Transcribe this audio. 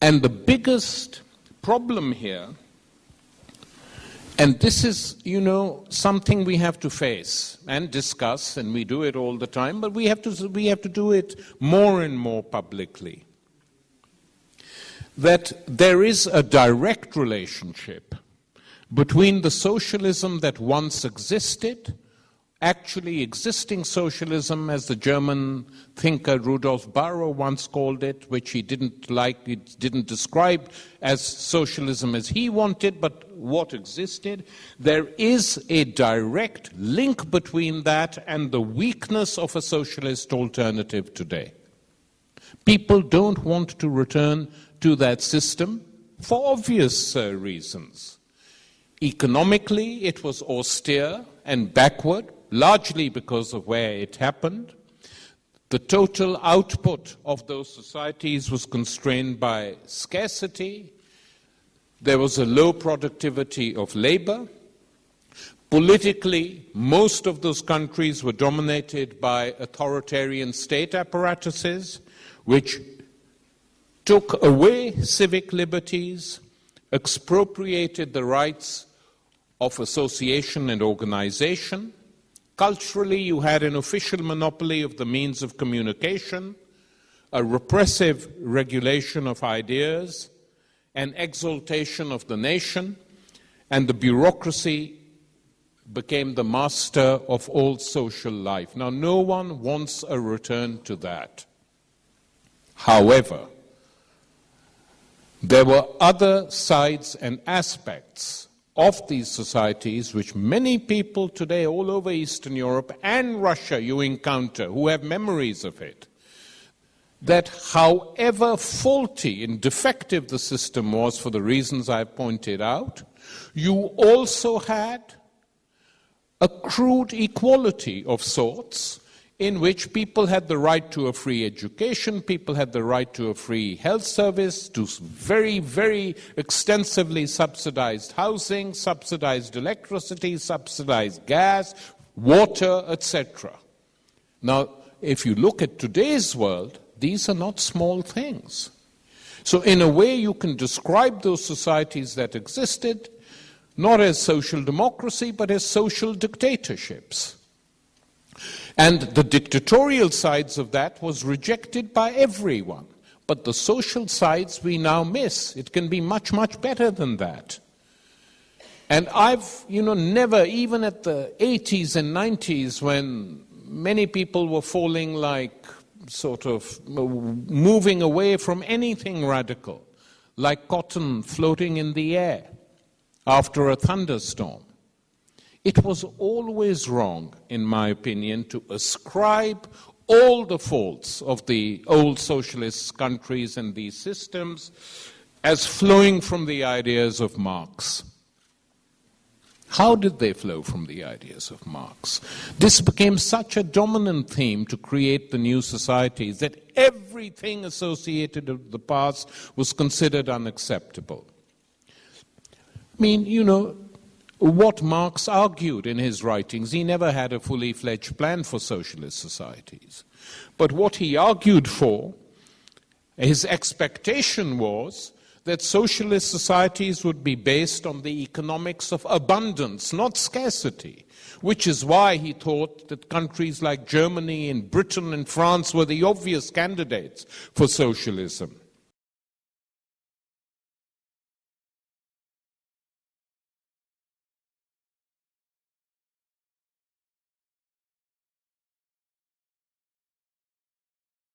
And the biggest problem here, and this is, something we have to face and discuss, and we do it all the time, but we have to do it more and more publicly, that there is a direct relationship between the socialism that once existed, actually existing socialism, as the German thinker Rudolf Barrow once called it, which he didn't like, he didn't describe as socialism as he wanted, but what existed. There is a direct link between that and the weakness of a socialist alternative today. People don't want to return to that system for obvious reasons. Economically, it was austere and backward, largely because of where it happened. The total output of those societies was constrained by scarcity. There was a low productivity of labor. Politically, most of those countries were dominated by authoritarian state apparatuses, which took away civic liberties, expropriated the rights of association and organization. Culturally, you had an official monopoly of the means of communication, a repressive regulation of ideas, an exaltation of the nation, and the bureaucracy became the master of all social life. Now, no one wants a return to that. However, there were other sides and aspects of these societies which many people today all over Eastern Europe and Russia you encounter who have memories of it, that however faulty and defective the system was for the reasons I pointed out, you also had a crude equality of sorts in which people had the right to a free education, people had the right to a free health service, to very, very extensively subsidized housing, subsidized electricity, subsidized gas, water, etc. Now, if you look at today's world, these are not small things. So in a way, you can describe those societies that existed not as social democracy, but as social dictatorships. And the dictatorial sides of that was rejected by everyone. But the social sides we now miss. It can be much, much better than that. And I've, never, even at the 80s and 90s, when many people were falling like sort of moving away from anything radical, like cotton floating in the air after a thunderstorm. It was always wrong, in my opinion, to ascribe all the faults of the old socialist countries and these systems as flowing from the ideas of Marx. How did they flow from the ideas of Marx? This became such a dominant theme to create the new societies that everything associated with the past was considered unacceptable. I mean, what Marx argued in his writings, he never had a fully fledged plan for socialist societies. But what he argued for, his expectation was that socialist societies would be based on the economics of abundance, not scarcity, which is why he thought that countries like Germany and Britain and France were the obvious candidates for socialism.